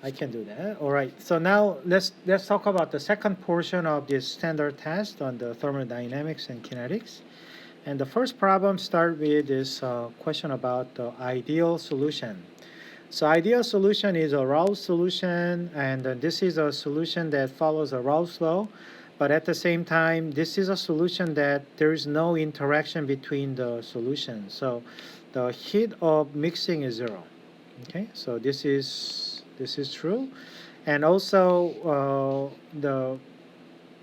I can do that. All right. So now let's talk about the second portion of this standard test on the thermodynamics and kinetics. And the first problem start with this question about the ideal solution. So ideal solution is a Raoult solution, and this is a solution that follows a Raoult's law. But at the same time, this is a solution that there is no interaction between the solutions. So the heat of mixing is zero. Okay, so this is true, and also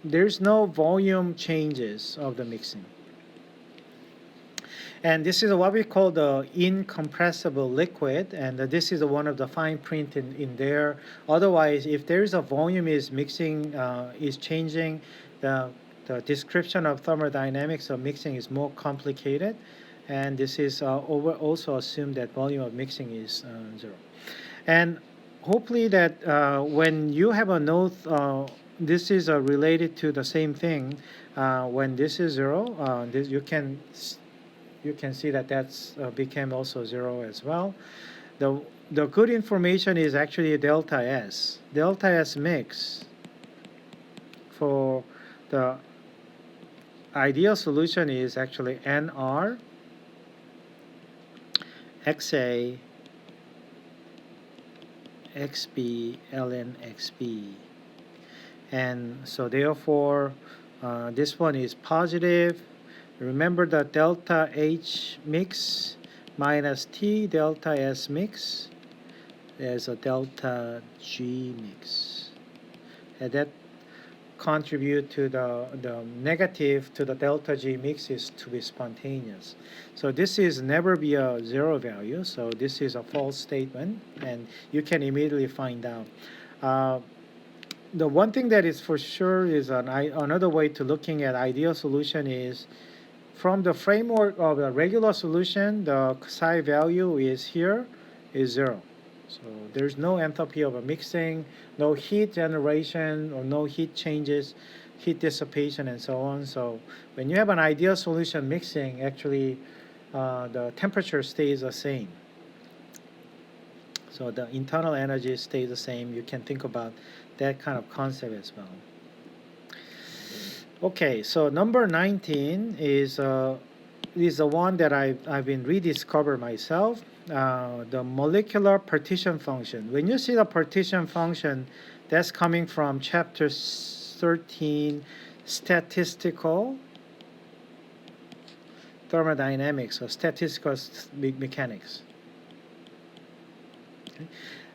there's no volume changes of the mixing. And this is what we call the incompressible liquid, and this is one of the fine print in there. Otherwise, if there is a volume is mixing, is changing, the description of thermodynamics of mixing is more complicated. And this is also assumed that volume of mixing is zero. And hopefully that when you have a note, this is related to the same thing. When this is zero, you can see that that's became also zero as well. The good information is actually delta S. Delta S mix for the ideal solution is actually NR XA XB ln XB. And so therefore this one is positive. Remember the delta H mix minus T delta S mix. There's a delta G mix. And that contribute to the negative to the delta G mix is to be spontaneous. So this is never be a zero value. So this is a false statement, and you can immediately find out. The one thing that is for sure is another way to looking at ideal solution is from the framework of a regular solution, the psi value is here is zero. So there's no enthalpy of a mixing, no heat generation or no heat changes, heat dissipation and so on. So when you have an ideal solution mixing, actually the temperature stays the same. So the internal energy stays the same. You can think about that kind of concept as well. Okay, so number 19 is the one that I've been rediscovered myself. The molecular partition function. When you see the partition function, that's coming from chapter 13, statistical thermodynamics or statistical mechanics. Okay.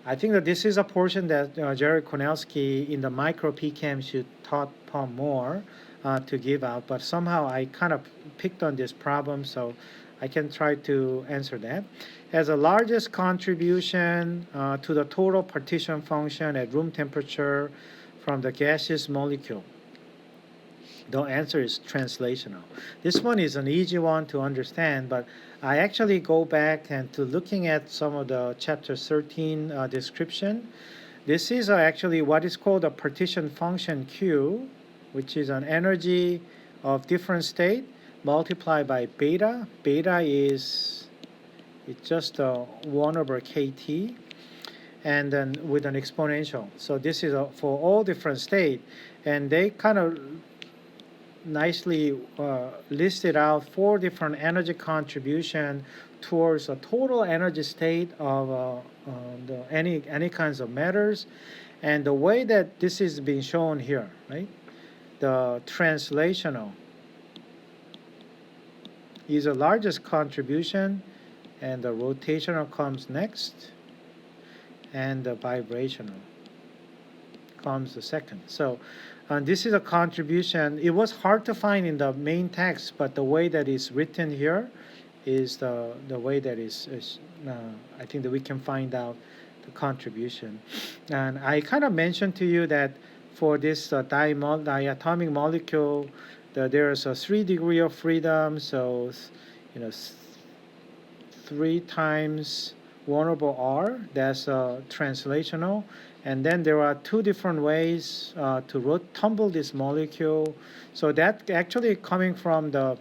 I think that this is a portion that Jared Konelsky in the micro PChem should taught more to give out, but somehow I kind of picked on this problem, so I can try to answer that. As the largest contribution to the total partition function at room temperature from the gaseous molecule. The answer is translational. This one is an easy one to understand, but I actually go back and to looking at some of the chapter 13 description. This is actually what is called a partition function Q, which is an energy of different state multiplied by beta. Beta is it's just 1 over kT, and then with an exponential. So this is for all different state, and they kind of nicely listed out 4 different energy contribution towards a total energy state of any kinds of matters, and the way that this is being shown here, right? The translational is the largest contribution, and the rotational comes next, and the vibrational comes the second. So this is a contribution. It was hard to find in the main text, but the way that is written here is the way that is I think that we can find out the contribution. And I kind of mentioned to you that for this diatomic molecule, there's a 3 degree of freedom, so 3 times 1 over r, that's translational. And then there are 2 different ways to tumble this molecule. So that actually coming from the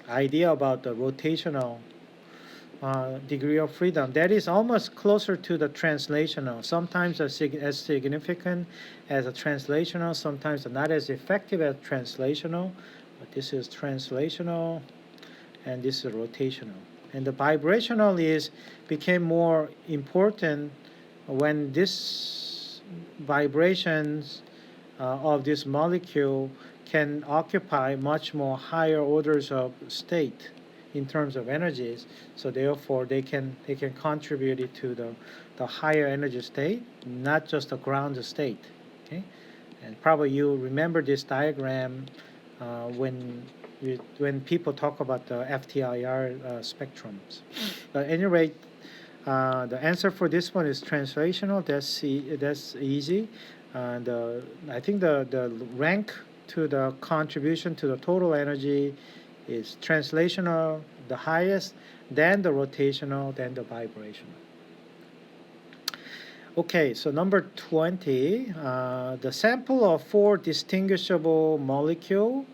idea about the rotational degree of freedom. That is almost closer to the translational. Sometimes as significant as a translational, sometimes not as effective as translational. But this is translational, and this is rotational. And the vibrational became more important when this vibrations of this molecule can occupy much more higher orders of state in terms of energies. So therefore, they can contribute it to the higher energy state, not just the ground state. Okay, and probably you remember this diagram when people talk about the FTIR spectrums. But at any rate, the answer for this one is translational. That's easy. And I think the rank to the contribution to the total energy is translational, the highest, then the rotational, then the vibrational. Okay, so number 20, the sample of 4 distinguishable molecules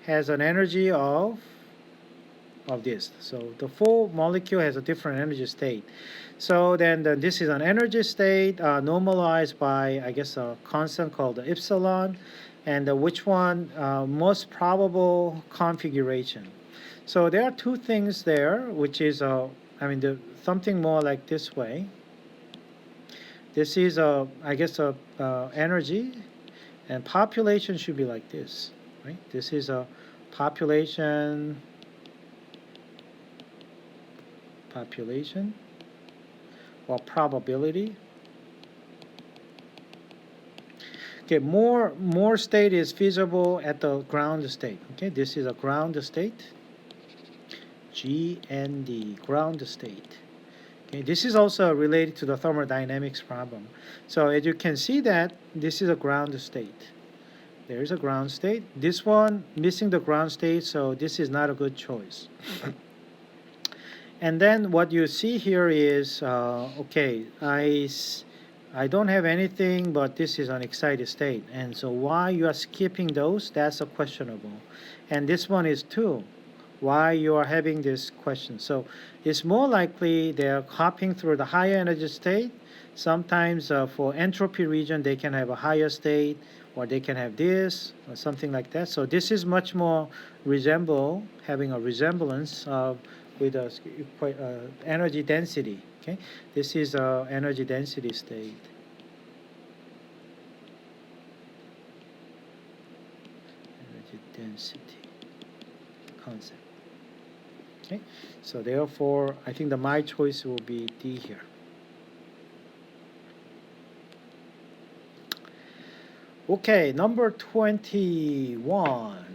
has an energy of this. So the 4 molecule has a different energy state. So then this is an energy state normalized by, I guess, a constant called the epsilon, and which one most probable configuration. So there are 2 things there, which is something more like this way. This is I guess energy, and population should be like this, right? This is a population, or probability. Okay, more state is feasible at the ground state. Okay, this is a ground state. GND, ground state. Okay, this is also related to the thermodynamics problem. So as you can see that this is a ground state. There is a ground state. This one missing the ground state, so this is not a good choice. And then what you see here is, okay, I don't have anything, but this is an excited state. And so why you are skipping those, that's a questionable. And this one is too. Why you are having this question. So it's more likely they're hopping through the higher energy state. Sometimes for entropy region, they can have a higher state, or they can have this, or something like that. So this is much more having a resemblance with energy density. Okay, this is energy density state. Energy density concept. Okay, so therefore, I think my choice will be D here. Okay, number 21.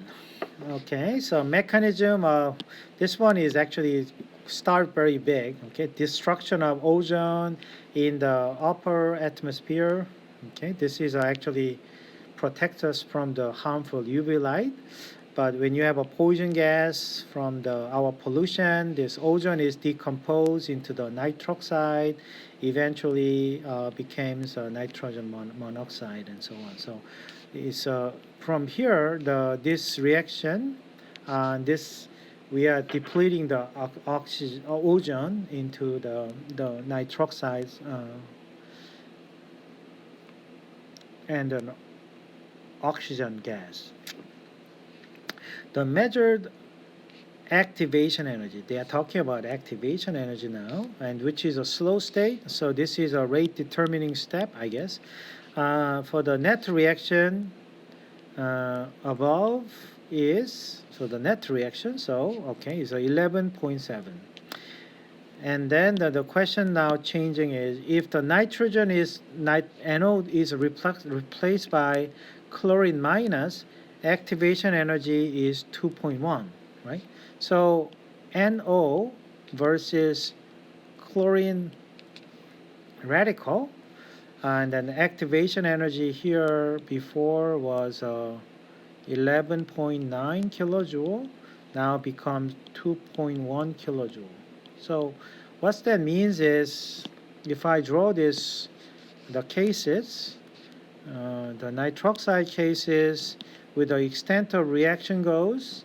Okay, so mechanism of this one is actually start very big. Okay, destruction of ozone in the upper atmosphere. Okay, this is actually protects us from the harmful UV light. But when you have a poison gas from our pollution, this ozone is decomposed into the nitroxide, eventually becomes nitrogen monoxide and so on. So it's from here this reaction, we are depleting the ozone into the nitroxides and an oxygen gas. The measured activation energy, they are talking about activation energy now, and which is a slow state. So this is a rate determining step, I guess. For the net reaction above is, so the net reaction, so okay, is 11.7. And then the question now changing is, if the nitrogen anode is replaced by chlorine minus, activation energy is 2.1, right? So NO versus chlorine radical, and then activation energy here before was 11.9 kilojoule, now becomes 2.1 kilojoule. So what that means is, if I draw the cases, the nitroxide cases, with the extent of reaction goes,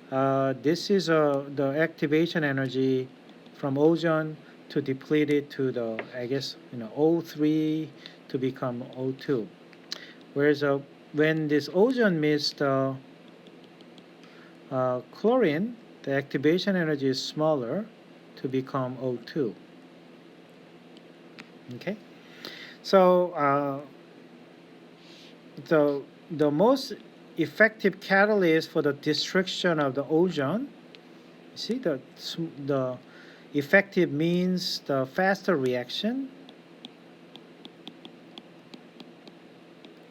This is the activation energy from ozone to deplete it to the, I guess, O3 to become O2. Whereas when this ozone meets the chlorine, the activation energy is smaller to become O2. Okay, so the most effective catalyst for the destruction of the ozone, you see the effective means the faster reaction.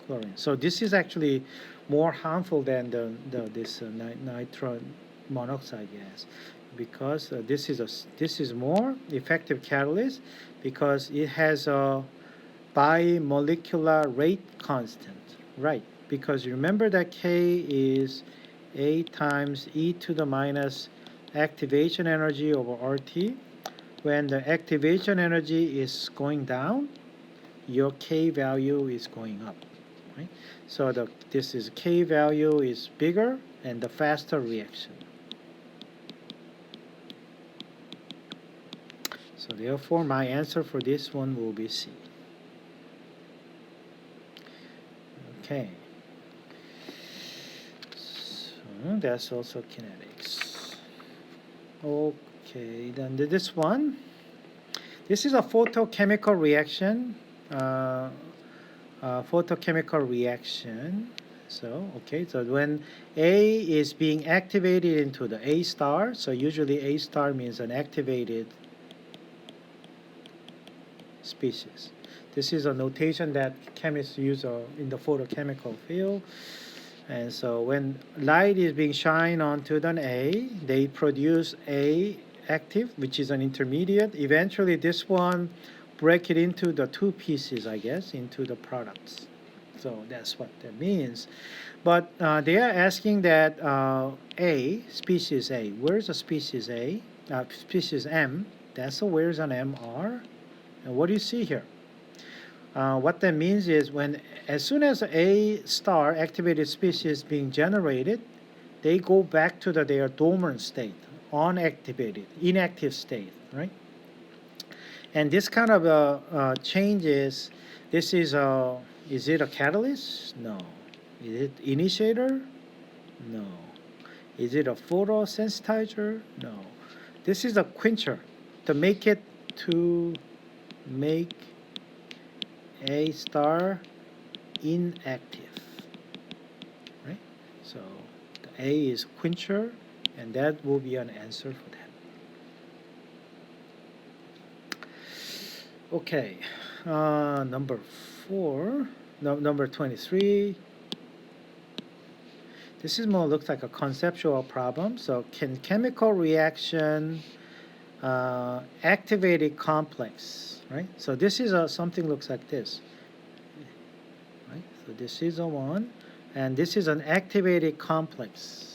Chlorine. So this is actually more harmful than this nitrogen monoxide gas, because this is more effective catalyst because it has a bimolecular rate constant, right? Because remember that K is A times e to the minus activation energy over RT. When the activation energy is going down, your K value is going up. Right? So this is K value is bigger and the faster reaction. So therefore, my answer for this one will be C. Okay. So that's also kinetics. Okay, then this one. This is a photochemical reaction. Photochemical reaction. So, okay, so when A is being activated into the A star, so usually A star means an activated species. This is a notation that chemists use in the photochemical field. And so when light is being shined onto the A, they produce A active, which is an intermediate. Eventually, this one break it into the two pieces, I guess, into the products. So that's what that means. But they are asking that A, species A, where's the species A? Species M, that's where's an MR? And what do you see here? What that means is as soon as A star activated species being generated, they go back to their dormant state, unactivated, inactive state, right? And this kind of changes, this is it a catalyst? No. Is it initiator? No. Is it a photosensitizer? No. This is a quencher to make A star inactive, right? So the A is quencher, and that will be an answer for that. Okay, number 23. This is more looks like a conceptual problem. So can chemical reaction activated complex, right? So this is something looks like this, right? So this is a one, and this is an activated complex.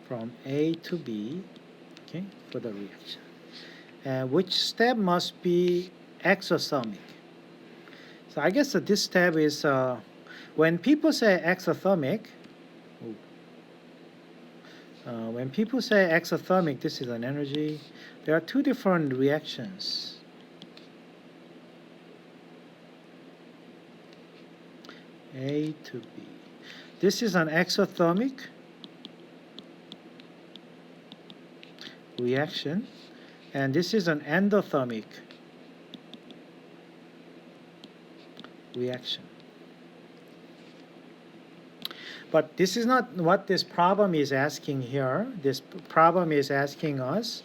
From A to B, okay, for the reaction. Which step must be exothermic? So I guess that this step is when people say exothermic, this is an energy. There are two different reactions. A to B. This is an exothermic reaction, and this is an endothermic reaction. But this is not what this problem is asking here. This problem is asking us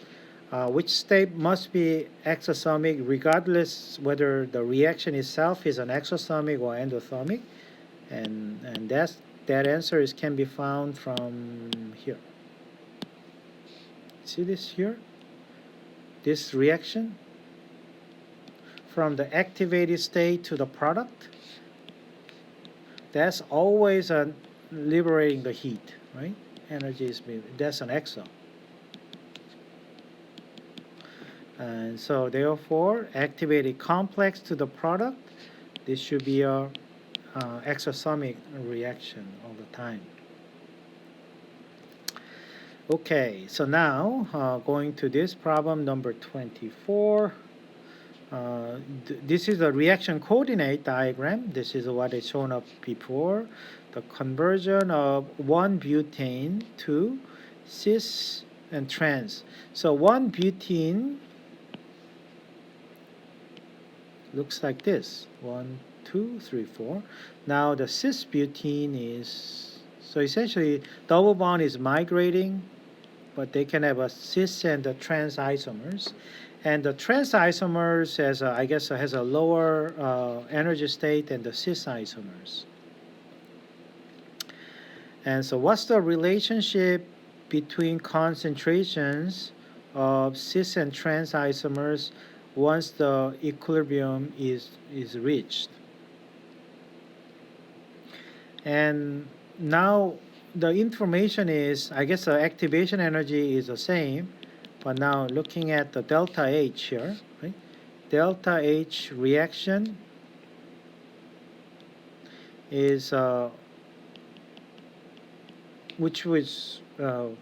which state must be exothermic regardless whether the reaction itself is an exothermic or endothermic. And that answer can be found from here. See this here? This reaction from the activated state to the product, that's always liberating the heat, right? Energy is being, that's an exo. And so therefore, activated complex to the product, This should be a exothermic reaction all the time. Okay, so now going to this problem number 24. This is a reaction coordinate diagram. This is what is shown up before. The conversion of 1-butane to cis and trans. So 1-butene looks like this. 1, 2, 3, 4. Now the cis-butene is, so essentially double bond is migrating, but they can have a cis and a trans isomers. And the trans isomers has I guess has a lower energy state than the cis isomers. And so what's the relationship between concentrations of cis and trans isomers once the equilibrium is reached? And now the information is, I guess the activation energy is the same, but now looking at the delta H here, right? Delta H reaction is which was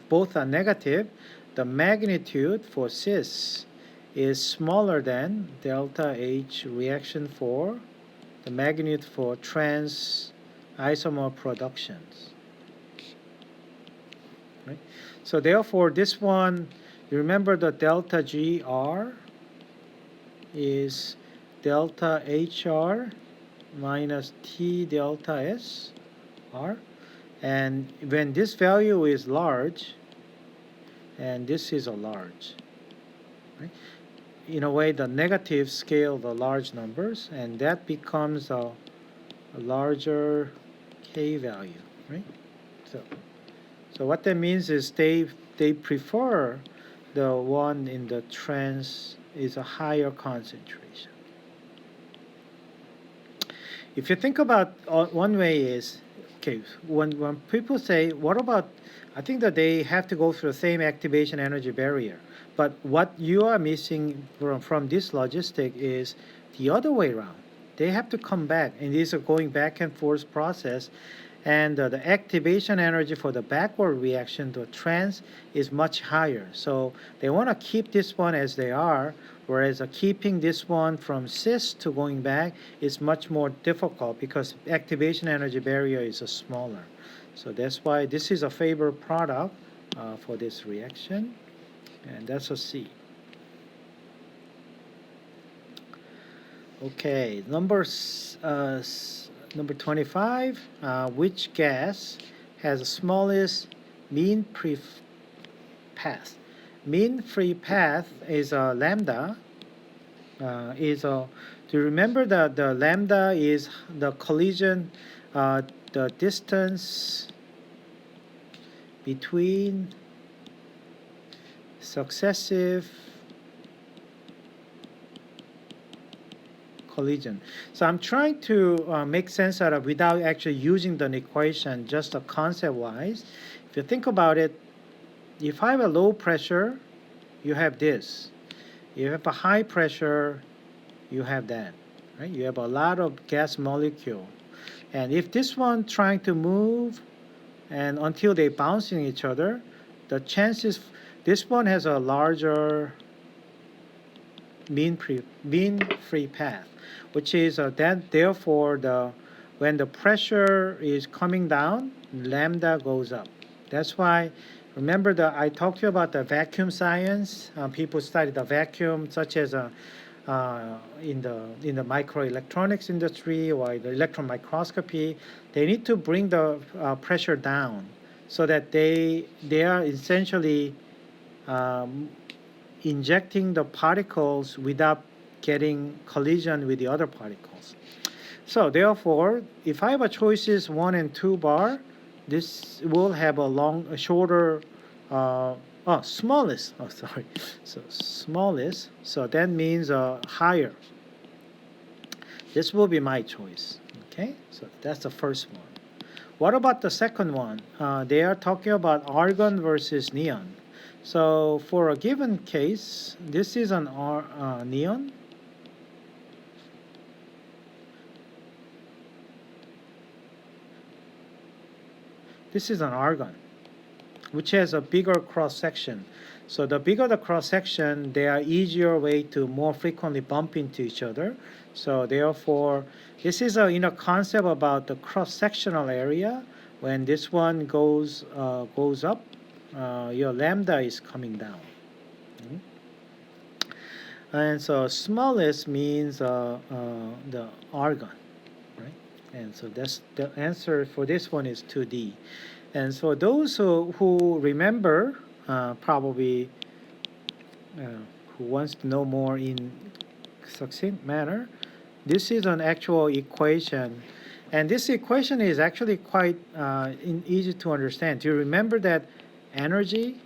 both are negative. The magnitude for cis is smaller than delta H reaction for the magnitude for trans isomer productions. Right? So therefore this one, you remember the delta GR is delta HR minus T delta S R. And when this value is large, and this is a large, right? In a way, the negative scale the large numbers, and that becomes a larger K value, right? So what that means is they prefer the one in the trans is a higher concentration. If you think about one way is, okay, when people say, what about, I think that they have to go through the same activation energy barrier. But what you are missing from this logistic is the other way around. They have to come back, and these are going back and forth process. And the activation energy for the backward reaction to trans is much higher. So they want to keep this one as they are, whereas keeping this one from cis to going back is much more difficult because activation energy barrier is smaller. So that's why this is a favored product for this reaction, and that's a C. Okay, number 25, which gas has the smallest mean free path? Mean free path is a lambda. Do you remember that the lambda is the collision, the distance between successive collision. So I'm trying to make sense out of without actually using the equation, just concept-wise. If you think about it, if I have a low pressure, you have this. If you have a high pressure, you have that. Right? You have a lot of gas molecule. And if this one trying to move and until they bouncing each other, the chances, this one has a larger mean free path, which is that therefore when the pressure is coming down, lambda goes up. That's why, remember I talked to you about the vacuum science. People study the vacuum, such as in the microelectronics industry or the electron microscopy. They need to bring the pressure down so that they are essentially injecting the particles without getting collision with the other particles. So therefore, if I have a choices 1 and 2 bar, this will have a shorter, smallest. Oh, sorry. So smallest. So that means higher. This will be my choice. Okay. So that's the first one. What about the second one? They are talking about argon versus neon. So for a given case, this is an neon. This is an argon, which has a bigger cross section. So the bigger the cross section, they are easier way to more frequently bump into each other. So therefore, this is a concept about the cross sectional area. When this one goes up, your lambda is coming down. Mm-hmm. And so smallest means the argon, right? And so that's the answer for this one is 2D. And so those who remember, probably who wants to know more in succinct manner, this is an actual equation. And this equation is actually quite easy to understand. Do you remember that energy,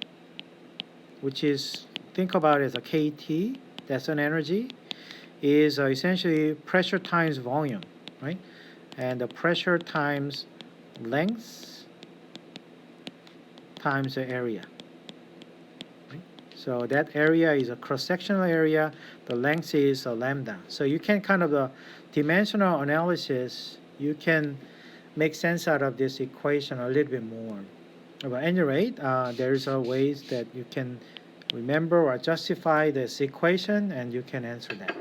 which is, think about it as a kT, that's an energy, is essentially pressure times volume, right? And the pressure times length times the area. Right? So that area is a cross-sectional area. The length is a lambda. So you can kind of the dimensional analysis, you can make sense out of this equation a little bit more. But at any rate, there's ways that you can remember or justify this equation, and you can answer that.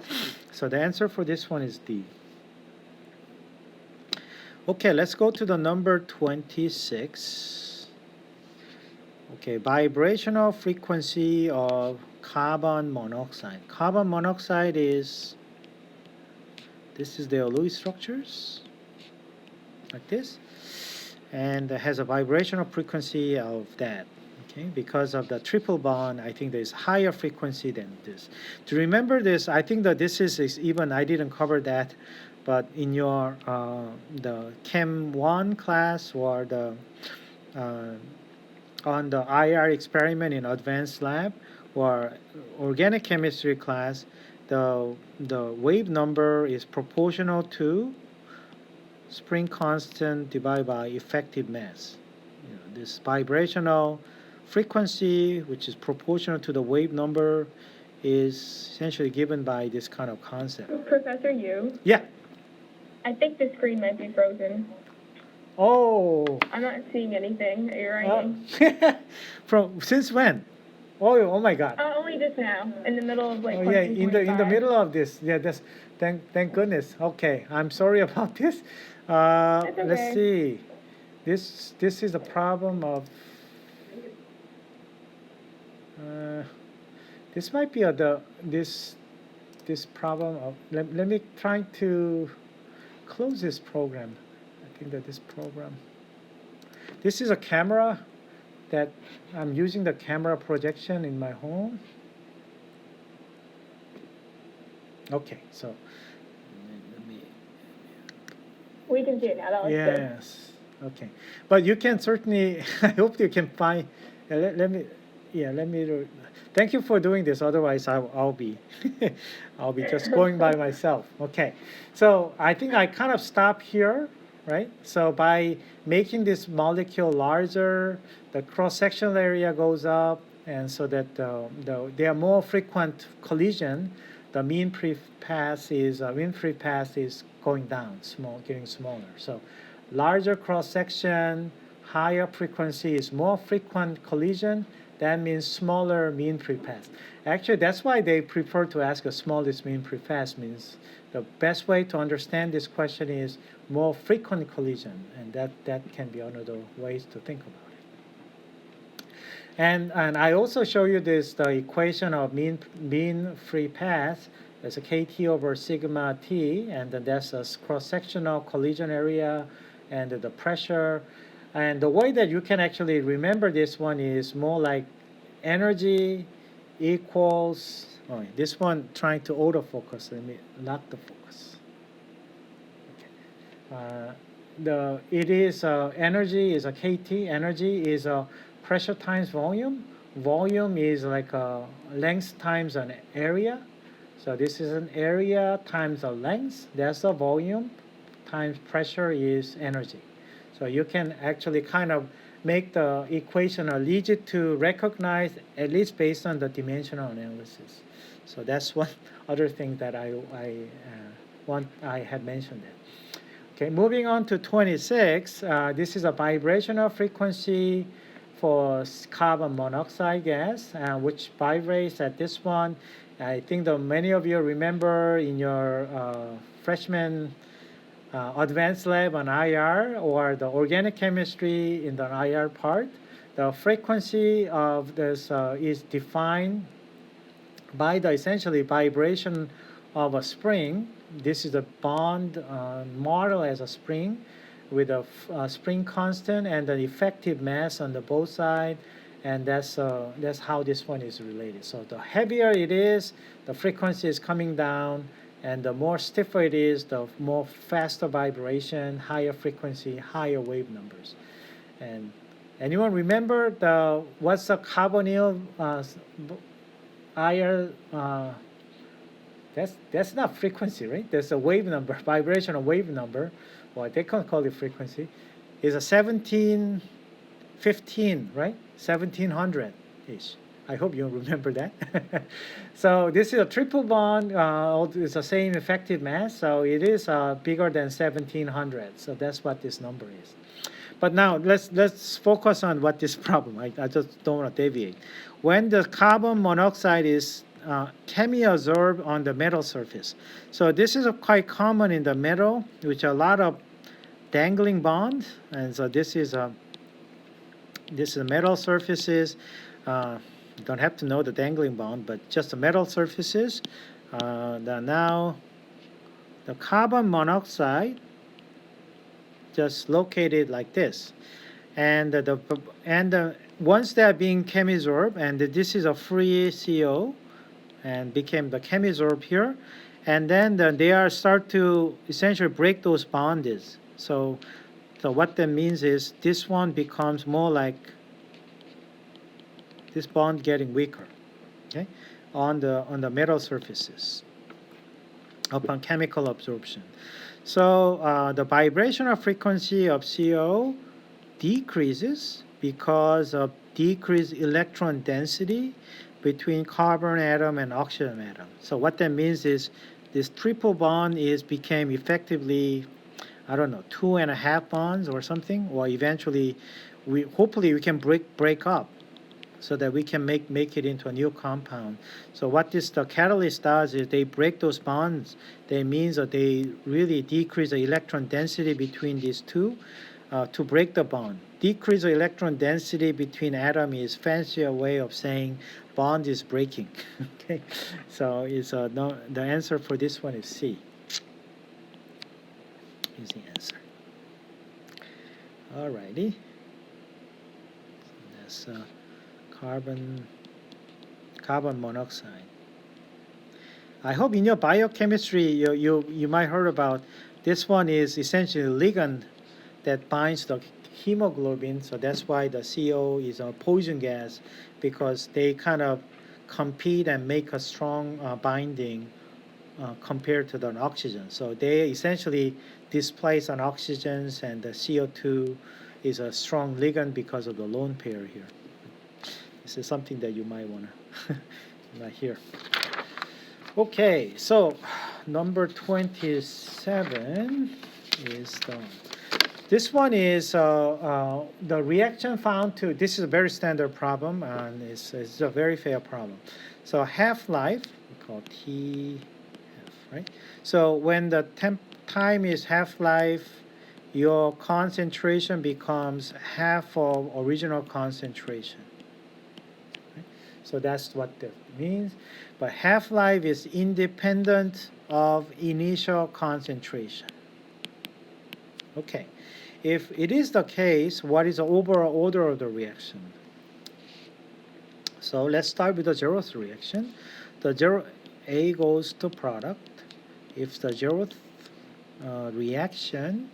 So the answer for this one is D. Okay, let's go to the number 26. Okay, vibrational frequency of carbon monoxide. Carbon monoxide is, this is their Lewis structures, like this, and it has a vibrational frequency of that. Okay, because of the triple bond, I think there's higher frequency than this. To remember this, I think that this is even, I didn't cover that, but in your the Chem 1 class or the on the IR experiment in advanced lab or organic chemistry class, the wave number is proportional to spring constant divided by effective mass. This vibrational frequency, which is proportional to the wave number, is essentially given by this kind of concept. Professor Yu? Yeah. I think the screen might be frozen. Oh. I'm not seeing anything that you're writing. From since when? Oh my God. Only just now, in the middle of like. Oh yeah, in the middle of this. Yeah, that's thank goodness. Okay, I'm sorry about this. That's okay. Let's see. This is a problem of. This might be this problem of. Let me try to close this program. I think that this program. This is a camera that I'm using the camera projection in my home. Okay, so let me. We can see it now. That looks good. Yes. Okay, but you can certainly. I hope you can find. Let me. Yeah, let me. Thank you for doing this. Otherwise, I'll be just going by myself. Okay, so I think I kind of stop here, right? So by making this molecule larger, the cross-sectional area goes up, and so that there are more frequent collision. The mean free path is going down, getting smaller. So larger cross-section, higher frequency is more frequent collision. That means smaller mean free path. Actually, that's why they prefer to ask the smallest mean free path. Means the best way to understand this question is more frequent collision, and that can be another ways to think about it. And I also show you the equation of mean free path. There's a kT over sigma t, and then that's a cross-sectional collision area and the pressure. And the way that you can actually remember this one is more like energy equals, this one trying to autofocus, let me lock the focus. Okay. It is energy is a kT, energy is a pressure times volume. Volume is like a length times an area. So this is an area times a length, that's the volume, times pressure is energy. So you can actually kind of make the equation easy to recognize, at least based on the dimensional analysis. So that's one other thing that I had mentioned. Okay, moving on to 26. This is a vibrational frequency for carbon monoxide gas, which vibrates at this one. I think that many of you remember in your freshman advanced lab on IR or the organic chemistry in the IR part, the frequency of this is defined by the essentially vibration of a spring. This is a bond model as a spring with a spring constant and an effective mass on the both sides, and that's how this one is related. So the heavier it is, the frequency is coming down, and the more stiffer it is, the more faster vibration, higher frequency, higher wave numbers. And anyone remember what's the carbonyl IR? That's not frequency, right? There's a wave number, vibrational wave number, or they can call it frequency. Is a 1715, right? 1700-ish. I hope you remember that. So this is a triple bond. It's the same effective mass, so it is bigger than 1700. So that's what this number is. But now let's focus on what this problem. I just don't want to deviate. When the carbon monoxide is chemiabsorbed on the metal surface. So this is quite common in the metal, which are a lot of dangling bond. And so this is metal surfaces. You don't have to know the dangling bond, but just the metal surfaces. Now the carbon monoxide just located like this, and once they are being chemisorb, and this is a free CO, and became the chemisorb here, and then they are start to essentially break those bonds. So what that means is this one becomes more like this bond getting weaker, okay, on the metal surfaces upon chemical absorption. So the vibrational frequency of CO decreases because of decreased electron density between carbon atom and oxygen atom. So what that means is this triple bond became effectively, I don't know, 2.5 bonds or something, or eventually hopefully we can break up so that we can make it into a new compound. So what the catalyst does is they break those bonds. That means that they really decrease the electron density between these two to break the bond. Decrease the electron density between atoms is fancier way of saying bond is breaking. Okay, so it's no, the answer for this one is C. Is the answer. Alrighty. So that's carbon monoxide. I hope in your biochemistry you might heard about this one is essentially a ligand that binds the hemoglobin, so that's why the CO is a poison gas, because they kind of compete and make a strong binding compared to the oxygen. So they essentially displace an oxygens, and the CO2 is a strong ligand because of the lone pair here. This is something that you might want to hear. Okay, so number 27 is done. This one is the reaction found to, this is a very standard problem, and it's a very fair problem. So half-life, we call TF, right? So when the time is half-life, your concentration becomes half of original concentration. So that's what that means. But half-life is independent of initial concentration. Okay. If it is the case, what is the overall order of the reaction? So let's start with the zeroth reaction. A goes to product. If the zeroth reaction,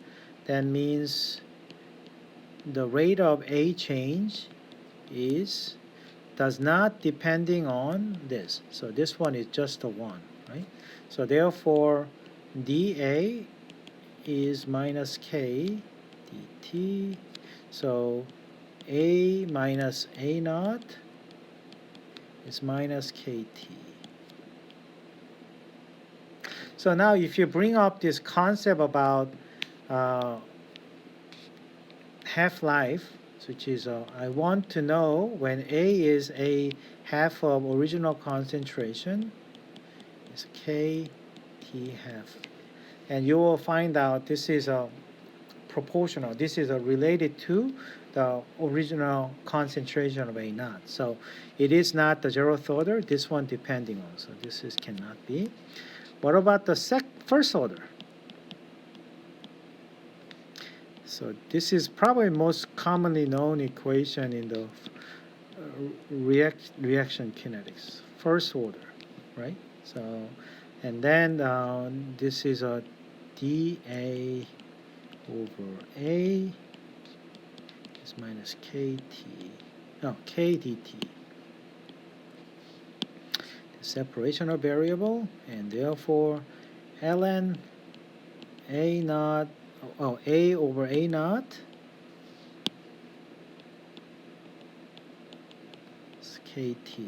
that means the rate of A change does not depending on this. So this one is just a 1, right? So therefore, dA is minus K dt. So A minus A naught is minus KT. So now if you bring up this concept about half-life, which is I want to know when A is a half of original concentration, is K T half. And you will find out this is a proportional. This is related to the original concentration of A naught. So it is not the 0th order. This one depending on. So this is cannot be. What about the first order? So this is probably most commonly known equation in the reaction kinetics. First order, right? So, and then this is a dA over A is minus kdt. The separation of variable, and therefore ln A naught, A over A naught is kt.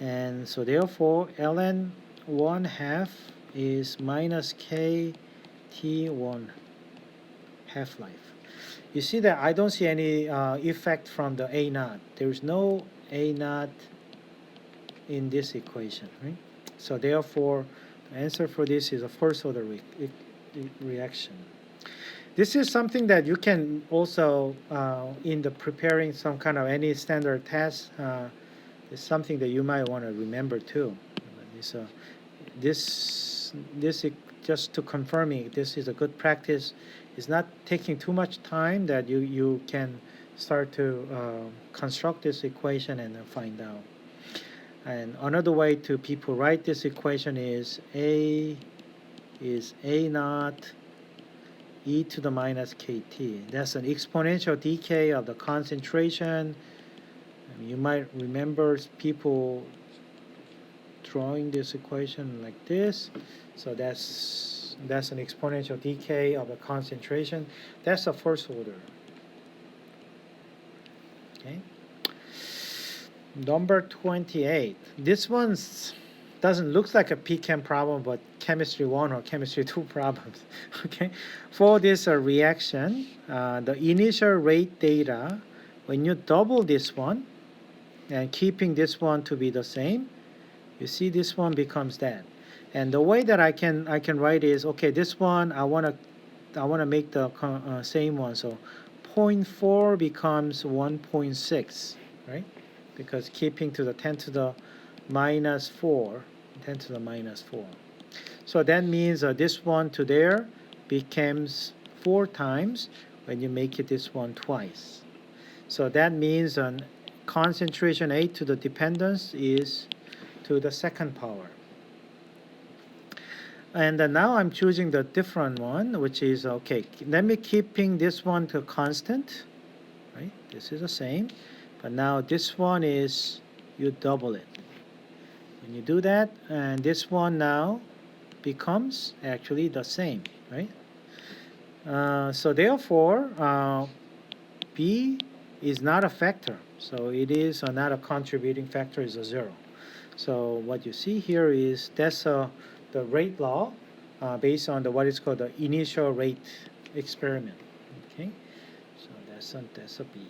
And so therefore ln 1/2 is minus kt1 half-life. You see that I don't see any effect from the A naught. There's no A naught in this equation, right? So therefore, the answer for this is a first order reaction. This is something that you can also, in the preparing some kind of any standard test, is something that you might want to remember too. This just to confirming this is a good practice. It's not taking too much time that you can start to construct this equation and then find out. And another way to people write this equation is A naught e to the minus kt. That's an exponential decay of the concentration. You might remember people drawing this equation like this. So that's an exponential decay of the concentration. That's the first order. Okay. Number 28. This one doesn't look like a PChem problem, but chemistry 1 or chemistry 2 problems. Okay. For this reaction, the initial rate data, when you double this one and keeping this one to be the same, you see this one becomes that. And the way that I can write is, okay, this one I want to make the same one. So 0.4 becomes 1.6, right? Because keeping to the 10 to the minus 4, 10 to the minus 4. So that means this one to there becomes 4 times when you make it this one twice. So that means concentration 8 to the dependence is to the second power. And now I'm choosing the different one, which is, okay, let me keeping this one to constant, right? This is the same. But now this one is, you double it. When you do that, and this one now becomes actually the same, right? So therefore, B is not a factor. So it is not a contributing factor, is a 0. So what you see here is that's the rate law based on what is called the initial rate experiment. Okay, so that's a B.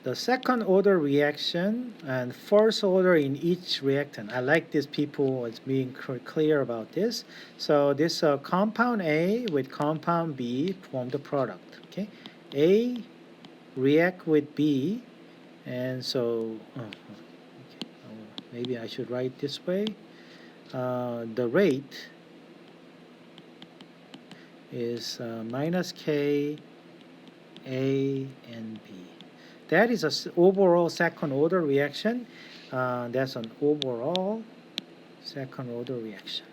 The second order reaction and first order in each reactant. I like these people as being clear about this. So this compound A with compound B form the product. Okay, A react with B, and so maybe I should write this way. The rate is minus K, A, and B. That is an overall second order reaction. That's an overall second order reaction.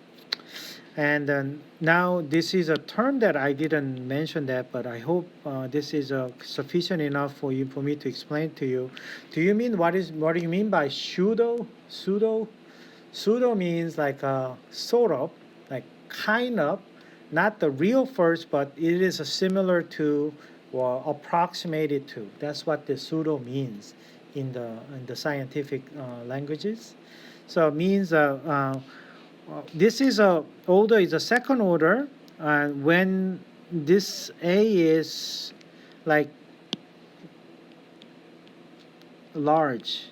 And then now this is a term that I didn't mention that, but I hope this is sufficient enough for me to explain to you. Do you mean what do you mean by pseudo? Pseudo means like sort of, like kind of, not the real first, but it is similar to or approximated to. That's what the pseudo means in the scientific languages. So it means this is although it's a second order, when this A is like large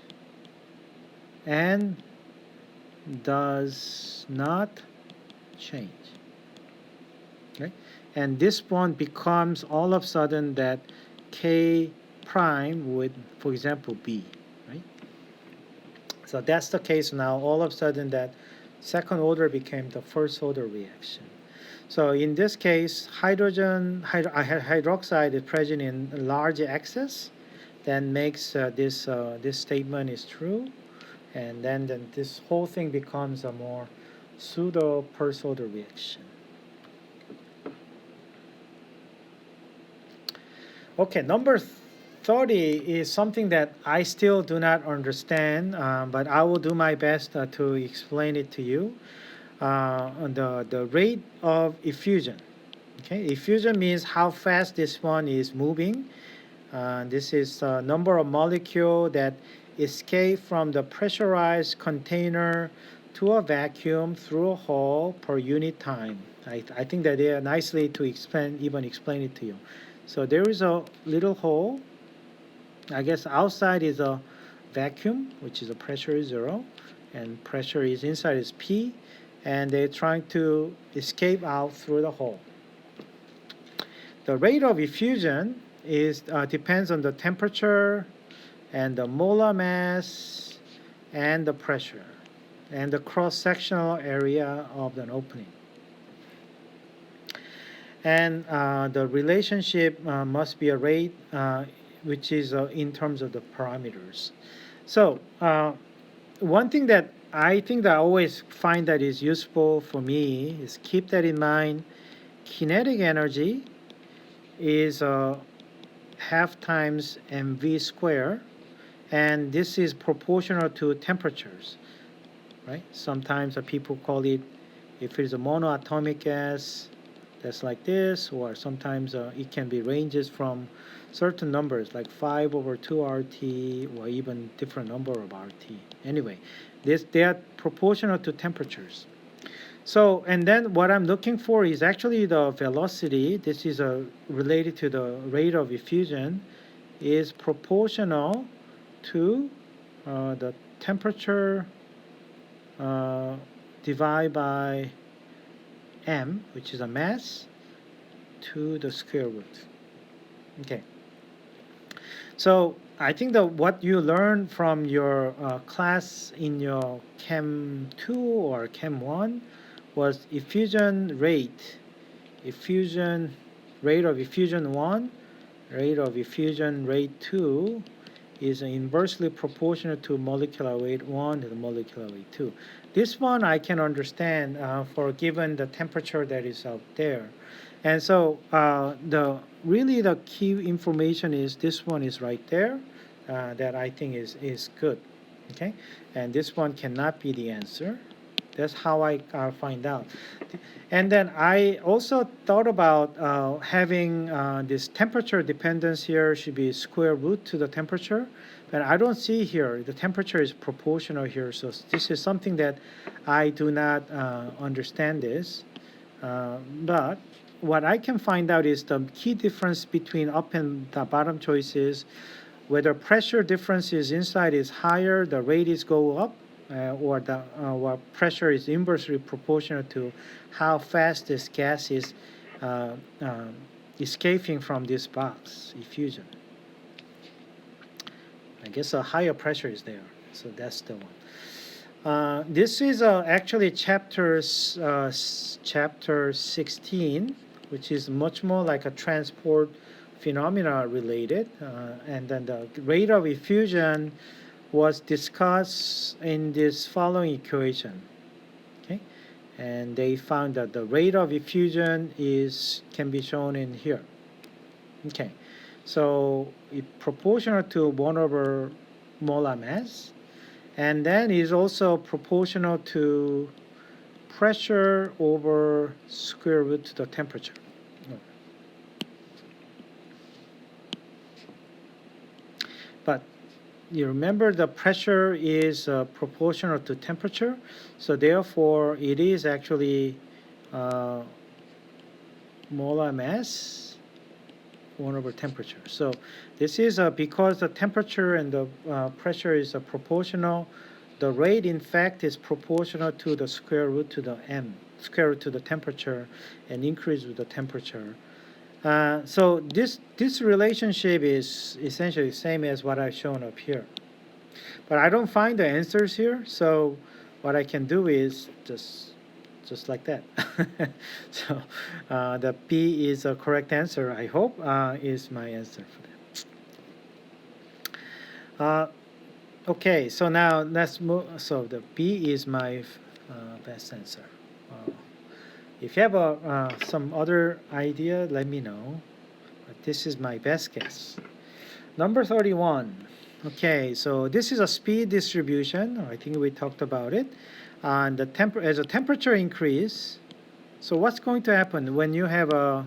and does not change. Okay? And this one becomes all of a sudden that K prime with, for example, B, right? So that's the case now. All of a sudden that second order became the first order reaction. So in this case, hydroxide is present in large excess. That makes this statement is true, and then this whole thing becomes a more pseudo first order reaction. Okay, number 30 is something that I still do not understand, but I will do my best to explain it to you. The rate of effusion. Okay, effusion means how fast this one is moving. This is the number of molecules that escape from the pressurized container to a vacuum through a hole per unit time. I think that they are nicely to explain it to you. So there is a little hole. I guess outside is a vacuum, which is a pressure is 0, and pressure is inside is P, and they're trying to escape out through the hole. The rate of effusion is depends on the temperature and the molar mass and the pressure and the cross-sectional area of an opening. And the relationship must be a rate which is in terms of the parameters. So one thing that I think that I always find that is useful for me is keep that in mind. Kinetic energy is half times mv squared, and this is proportional to temperatures, right? Sometimes people call it, if it's a monoatomic gas, that's like this, or sometimes it can be ranges from certain numbers like 5 over 2 RT or even different number of RT. Anyway, they are proportional to temperatures. So, and then what I'm looking for is actually the velocity. This is related to the rate of effusion is proportional to the temperature divided by m, which is a mass, to the square root. Okay. So I think that what you learned from your class in your Chem 2 or Chem 1 was effusion rate of effusion 1, rate of effusion rate 2 is inversely proportional to molecular weight 1 to the molecular weight 2. This one I can understand for given the temperature that is out there. And so the key information is this one is right there that I think is good. Okay, and this one cannot be the answer. That's how I find out. And then I also thought about having this temperature dependence here should be square root to the temperature. But I don't see here. The temperature is proportional here. So this is something that I do not understand this. But what I can find out is the key difference between up and the bottom choices, whether pressure difference is inside is higher, the rate is go up, or the pressure is inversely proportional to how fast this gas is escaping from this box, effusion. I guess a higher pressure is there, so that's the one. This is actually chapter 16, which is much more like a transport phenomena related, and then the rate of effusion was discussed in this following equation. Okay, and they found that the rate of effusion can be shown in here. Okay, so it's proportional to 1 over molar mass, and then is also proportional to pressure over square root to the temperature. But you remember the pressure is proportional to temperature, so therefore it is actually molar mass 1 over temperature. So this is because the temperature and the pressure is proportional. The rate, in fact, is proportional to the square root to the m, square root to the temperature, and increase with the temperature. So this relationship is essentially the same as what I've shown up here. But I don't find the answers here, so what I can do is just like that. So the B is a correct answer, I hope, is my answer for that. Okay, so now let's move. So the B is my best answer. If you have some other idea, let me know. But this is my best guess. Number 31. Okay, so this is a speed distribution. I think we talked about it. And as the temperature increase, so what's going to happen when you have a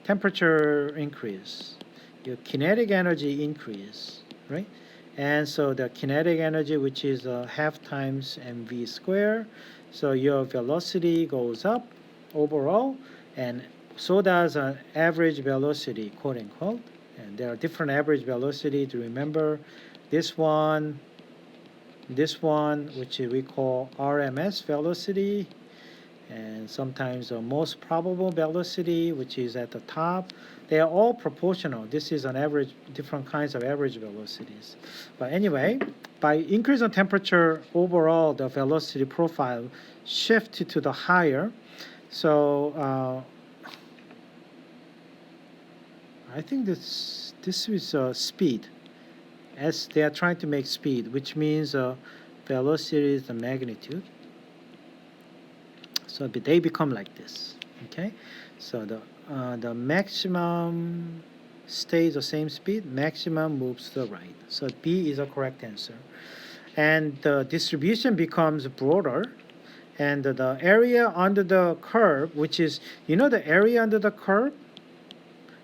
temperature increase? Your kinetic energy increase, right? And so the kinetic energy, which is half times mv squared, so your velocity goes up overall, and so does an average velocity, quote unquote. And there are different average velocity to remember. This one, which we call RMS velocity, and sometimes the most probable velocity, which is at the top. They are all proportional. This is an average, different kinds of average velocities. But anyway, by increasing temperature, overall the velocity profile shifts to the higher. So I think this is speed, as they are trying to make speed, which means velocity is the magnitude. So they become like this. Okay, so the maximum stays the same speed, maximum moves to the right. So B is a correct answer. And the distribution becomes broader, and the area under the curve, which is, you know, the area under the curve?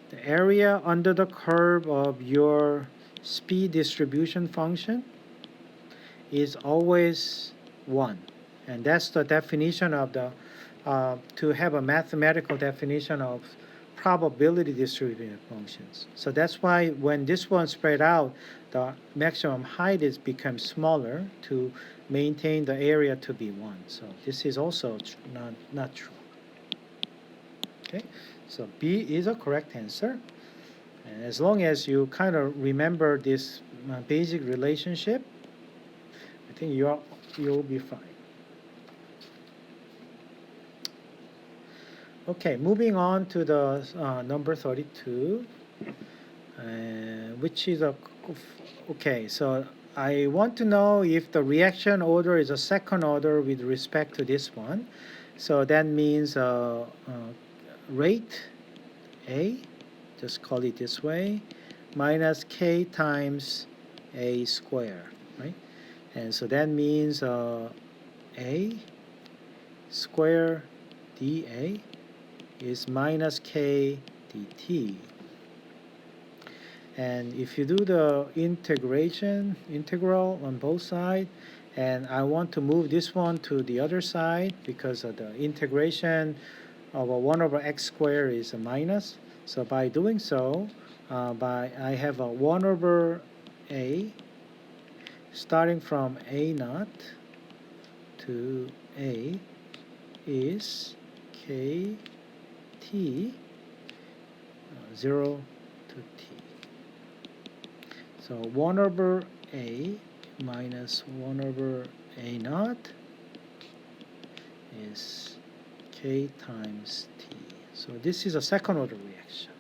The area under the curve of your speed distribution function is always 1. And that's the definition of the, to have a mathematical definition of probability distribution functions. So that's why when this one spread out, the maximum height is becomes smaller to maintain the area to be 1. So this is also not true. Okay, so B is a correct answer. And as long as you kind of remember this basic relationship, I think you'll be fine. Okay, moving on to the number 32, which is okay, so I want to know if the reaction order is a second order with respect to this one. So that means rate A, just call it this way, minus K times A squared, right? And so that means A square dA is minus K dt. And if you do the integral on both sides, and I want to move this one to the other side because of the integration of a 1 over x squared is a minus. So by doing so, I have a 1 over A starting from A naught to A is K T 0 to T. So 1 over A minus 1 over A naught is K times T. So this is a second order reaction,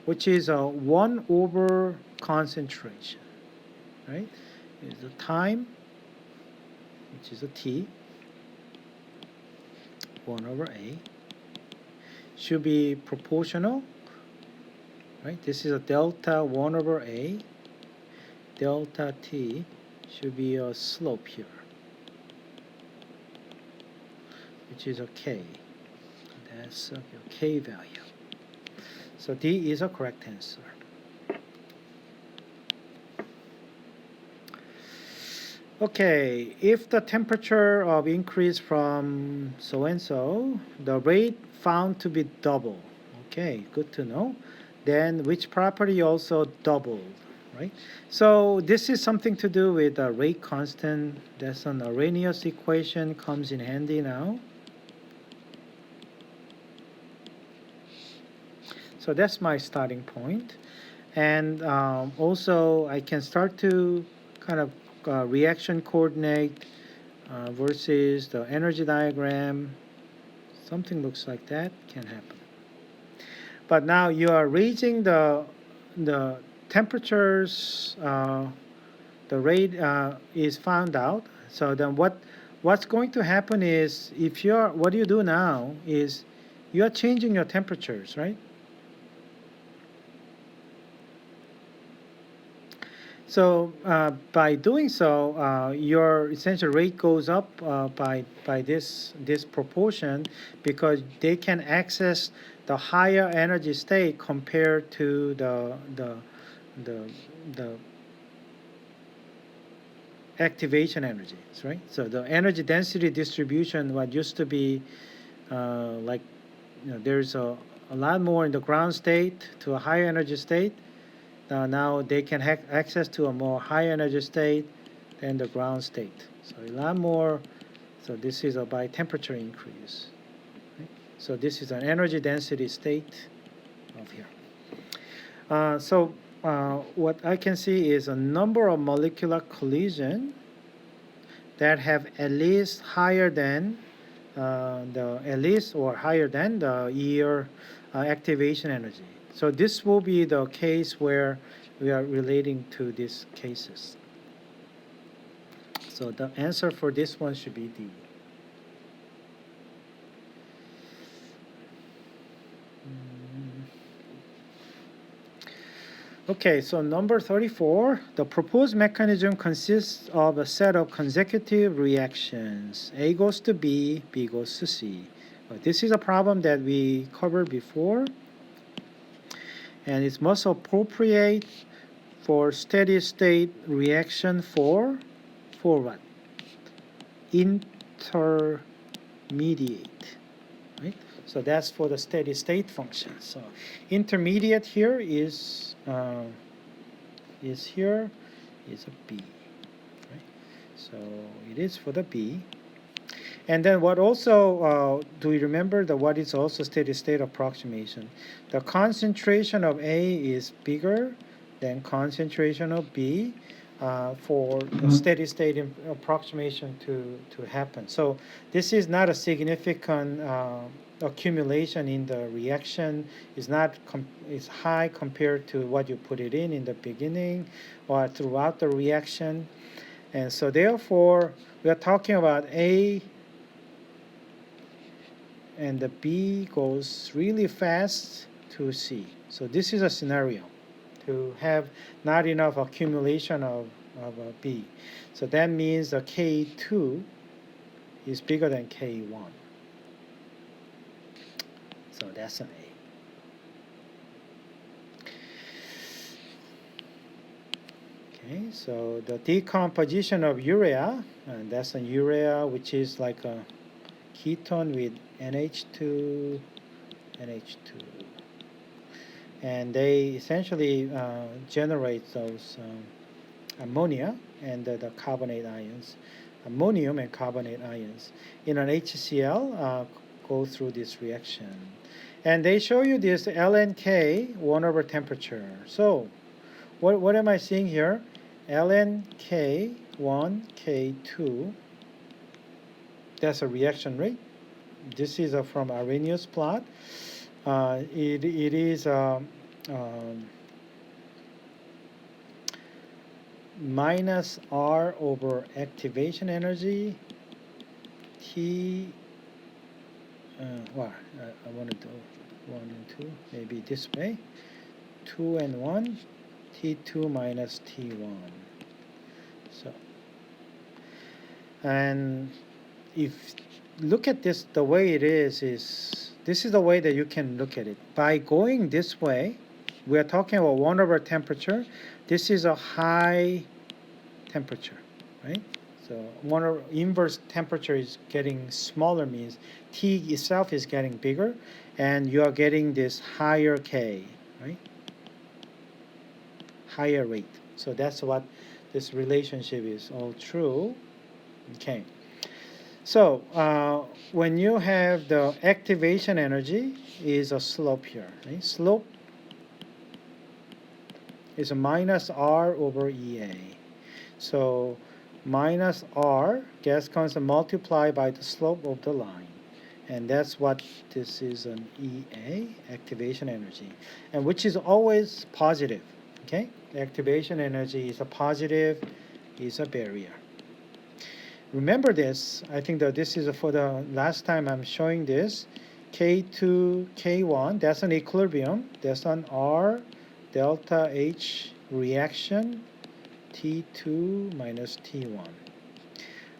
which is a 1 over concentration, right? Is the time, which is a T, 1 over A, should be proportional, right? This is a delta 1 over A, delta T should be a slope here, which is a K. That's a K value. So D is a correct answer. Okay, if the temperature of increase from so and so, the rate found to be double. Okay, good to know. Then which property also doubled, right? So this is something to do with the rate constant. That's an Arrhenius equation comes in handy now. So that's my starting point. And also I can start to kind of reaction coordinate versus the energy diagram. Something looks like that can happen. But now you are raising the temperatures, the rate is found out. So then what's going to happen is if you're what you do now is you are changing your temperatures, right? So by doing so, your essential rate goes up by this proportion because they can access the higher energy state compared to the the activation energies, right? So the energy density distribution, what used to be like, there's a lot more in the ground state to a higher energy state. Now they can have access to a more high energy state than the ground state. So a lot more. So this is a by temperature increase. Right? So this is an energy density state of here. What I can see is a number of molecular collision that have at least higher than the year activation energy. So this will be the case where we are relating to these cases. So the answer for this one should be D. Okay, so number 34, the proposed mechanism consists of a set of consecutive reactions. A goes to B, B goes to C. This is a problem that we covered before, and it's most appropriate for steady state reaction for what? Intermediate, right? So that's for the steady state function. So intermediate here is a B, right? So it is for the B. And then what also, do you remember what is also steady state approximation? The concentration of A is bigger than concentration of B for the steady state approximation to happen. So this is not a significant accumulation in the reaction. It's high compared to what you put it in the beginning or throughout the reaction. And so therefore, we are talking about A and the B goes really fast to C. So this is a scenario to have not enough accumulation of B. So that means the K2 is bigger than K1. So that's an A. Okay, so the decomposition of urea, and that's a urea which is like a ketone with NH2, and they essentially generate those ammonia and the carbonate ions, ammonium and carbonate ions in an HCl go through this reaction. And they show you this ln K 1 over temperature. So what am I seeing here? ln K1, K2, that's a reaction rate. This is from Arrhenius plot. It is minus R over activation energy. T, I want to do 1 and 2, maybe this way. 2 and 1, T2 minus T1. So, and if look at this, the way it is this is the way that you can look at it. By going this way, we are talking about 1 over temperature. This is a high temperature, right? So inverse temperature is getting smaller means T itself is getting bigger, and you are getting this higher K, right? Higher rate. So that's what this relationship is all true. Okay. So when you have the activation energy is a slope here, right? Slope is a minus R over EA. So minus R, gas constant multiplied by the slope of the line. And that's what this is, an EA, activation energy, and which is always positive, okay? The activation energy is a positive, is a barrier. Remember this, I think that this is for the last time I'm showing this, K2, K1, that's an equilibrium, that's an R delta H reaction, T2 minus T1.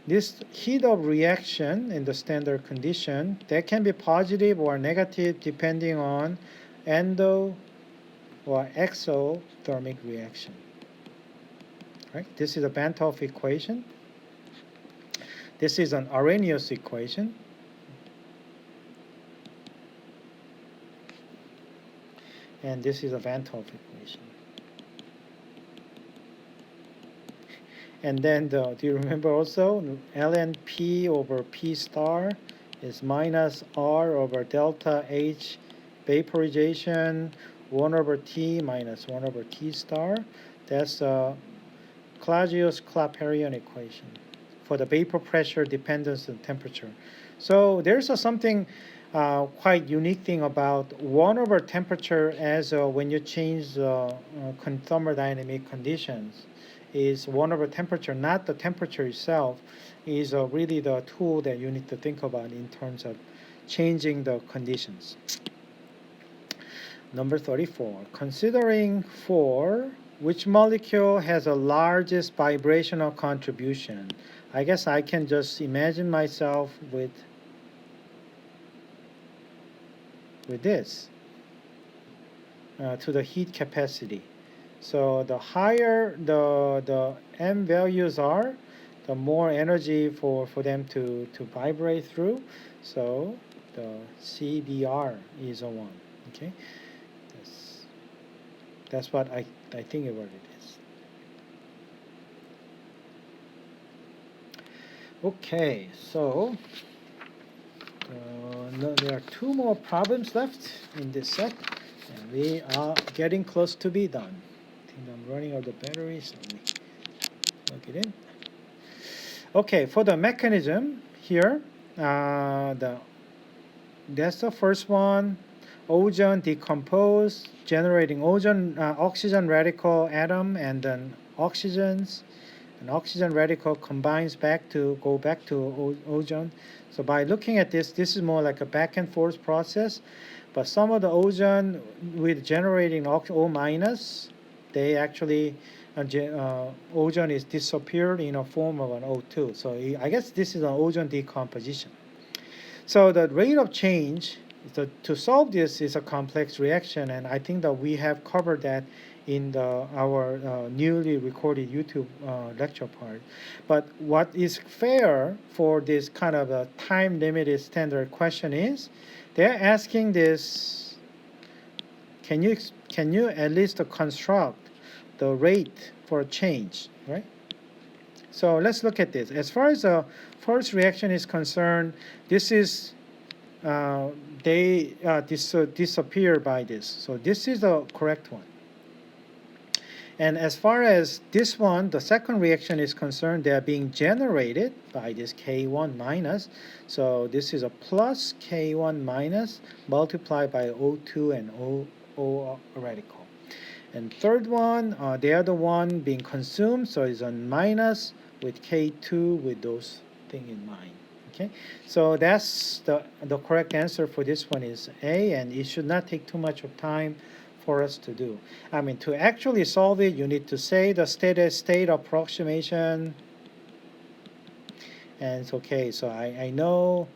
This heat of reaction in the standard condition, that can be positive or negative depending on endo or exothermic reaction. Right? This is a Bantoff equation. This is an Arrhenius equation. And this is a Bantoff equation. And then, do you remember also, ln P over P star is minus R over delta H vaporization, 1 over T minus 1 over T star. That's the Clausius-Clapeyron equation for the vapor pressure dependence on temperature. So there's something quite unique thing about 1 over temperature as when you change thermodynamic conditions. Is 1 over temperature, not the temperature itself, is really the tool that you need to think about in terms of changing the conditions. Number 34, considering for which molecule has the largest vibrational contribution. I guess I can just imagine myself with this to the heat capacity. So the higher the M values are, the more energy for them to vibrate through. So the CBR is a 1. Okay, that's what I think about it is. Okay, so there are 2 more problems left in this set, and we are getting close to be done. I'm running out of battery, so let me plug it in. Okay, for the mechanism here, that's the first one. Ozone decompose, generating ozone oxygen radical atom and then oxygens. An oxygen radical combines go back to ozone. So by looking at this is more like a back and forth process. But some of the ozone with generating O minus, they actually ozone is disappeared in a form of an O2. So I guess this is an ozone decomposition. So the rate of change to solve this is a complex reaction, and I think that we have covered that in our newly recorded YouTube lecture part. But what is fair for this kind of a time-limited standard question is, they're asking this: can you at least construct the rate for change, right? So let's look at this. As far as the first reaction is concerned, this is they disappear by this. So this is the correct one. And as far as this one, the second reaction is concerned, they are being generated by this K1 minus. So this is a plus K1 minus multiplied by O2 and O radical. And third one, they are the one being consumed, so it's a minus with K2 with those things in mind. Okay, so that's the correct answer for this one is A, and it should not take too much of time for us to do. I mean, to actually solve it, you need to say the steady state approximation. And it's okay, so I know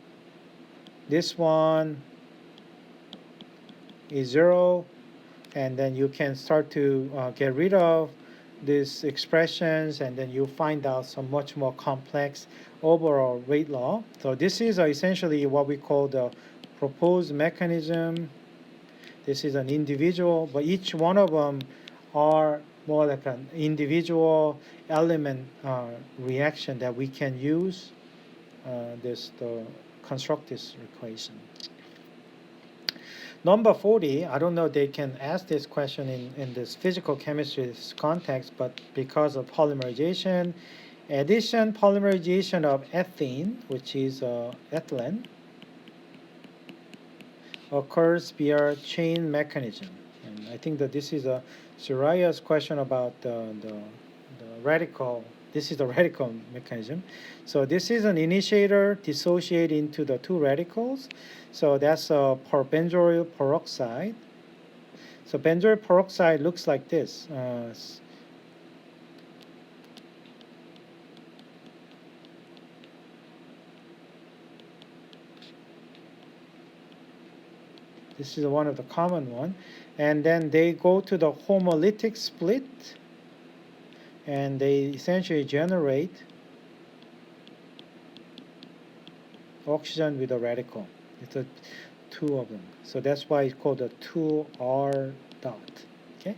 this one is 0, and then you can start to get rid of these expressions, and then you find out some much more complex overall rate law. So this is essentially what we call the proposed mechanism. This is an individual, but each one of them are more like an individual element reaction that we can use to construct this equation. Number 40, I don't know they can ask this question in this physical chemistry context, but because of polymerization, addition polymerization of ethene, which is ethylene, occurs via chain mechanism. And I think that this is a Suraya's question about the radical. This is the radical mechanism. So this is an initiator dissociate into the two radicals. So that's a benzoyl peroxide. So benzoyl peroxide looks like this. This is one of the common one. And then they go to the homolytic split, and they essentially generate oxygen with a radical. It's a two of them. So that's why it's called a 2R dot. Okay?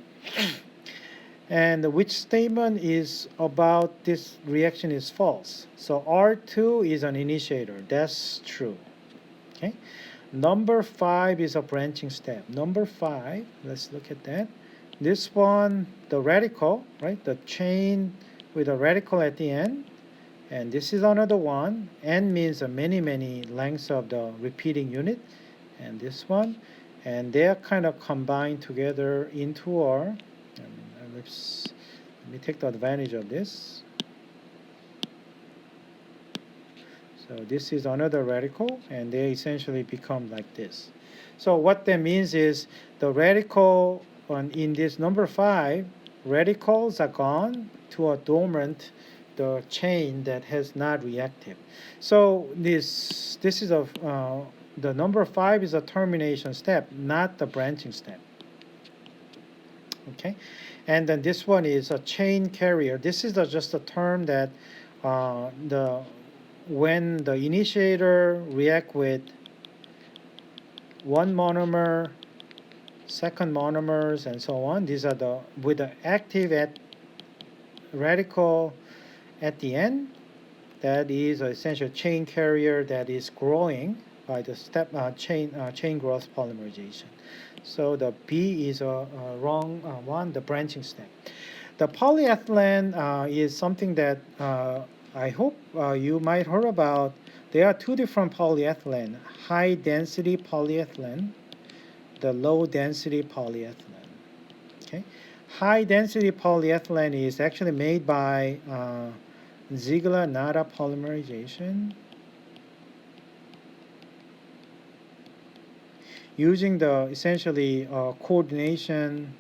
And which statement is about this reaction is false? So R2 is an initiator. That's true. Okay? Number 5 is a branching step. Number 5, let's look at that. This one, the radical, right? The chain with a radical at the end. And this is another one. N means many lengths of the repeating unit. And this one. And they're kind of combined together into R. Let me take the advantage of this. So this is another radical, and they essentially become like this. So what that means is the radical in this number 5, radicals are gone to a dormant, the chain that has not reacted. So this is the number 5 is a termination step, not the branching step. Okay, and then this one is a chain carrier. This is just a term that when the initiator react with one monomer, second monomers, and so on, these are with the active radical at the end, that is essentially a chain carrier that is growing by the chain growth polymerization. So the B is a wrong one, the branching step. The polyethylene is something that I hope you might heard about. There are two different polyethylene, high density polyethylene, the low density polyethylene. Okay, high density polyethylene is actually made by Ziegler-Natta polymerization using the essentially coordination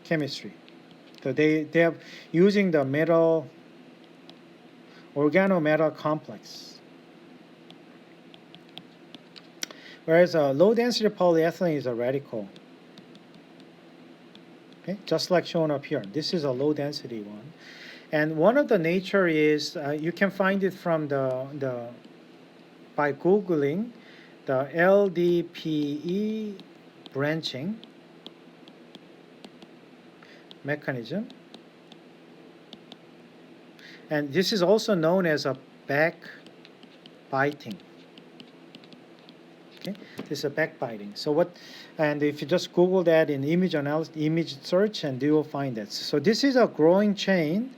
chemistry. So they are using the metal organometal complex. Whereas a low density polyethylene is a radical. Okay, just like shown up here. This is a low density one. And one of the nature is you can find it from by Googling the LDPE branching mechanism. And this is also known as a backbiting. Okay, this is a backbiting. So and if you just Google that in image analysis, image search, and you will find that. So this is a growing chain,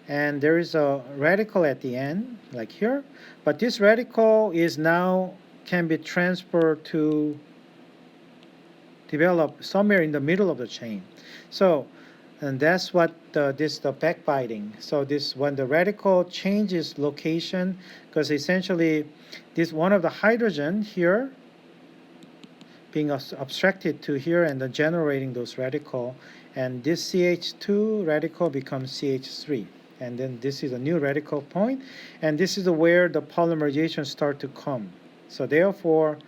and there is a radical at the end, like here. But this radical is now can be transferred to develop somewhere in the middle of the chain. So, and that's what the backbiting. So this when the radical changes location, because essentially this one of the hydrogen here being abstracted to here and then generating those radical, and this CH2 radical becomes CH3. And then this is a new radical point, and this is where the polymerization start to come. So therefore,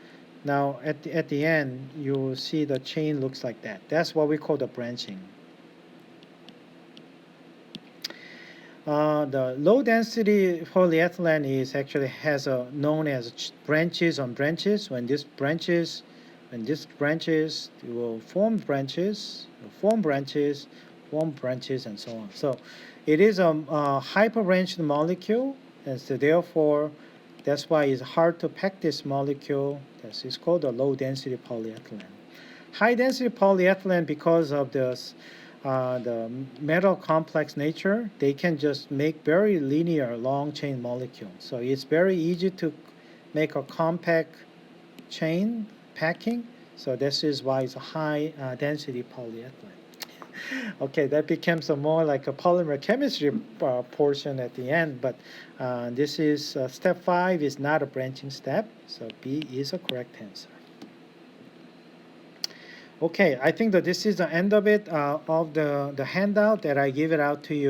Now at the end, you will see the chain looks like that. That's what we call the branching. The low density polyethylene is actually has a known as branches on branches. When this branches, it will form branches, and so on. So it is a hyperbranched molecule, and so therefore that's why it's hard to pack this molecule. It's called a low density polyethylene. High density polyethylene, because of the metal complex nature, they can just make very linear long chain molecules. So it's very easy to make a compact chain packing. So this is why it's a high density polyethylene. Okay, that becomes a more like a polymer chemistry portion at the end, but this is step 5 is not a branching step, so B is a correct answer. Okay, I think that this is the end of it, of the handout that I give it out to you.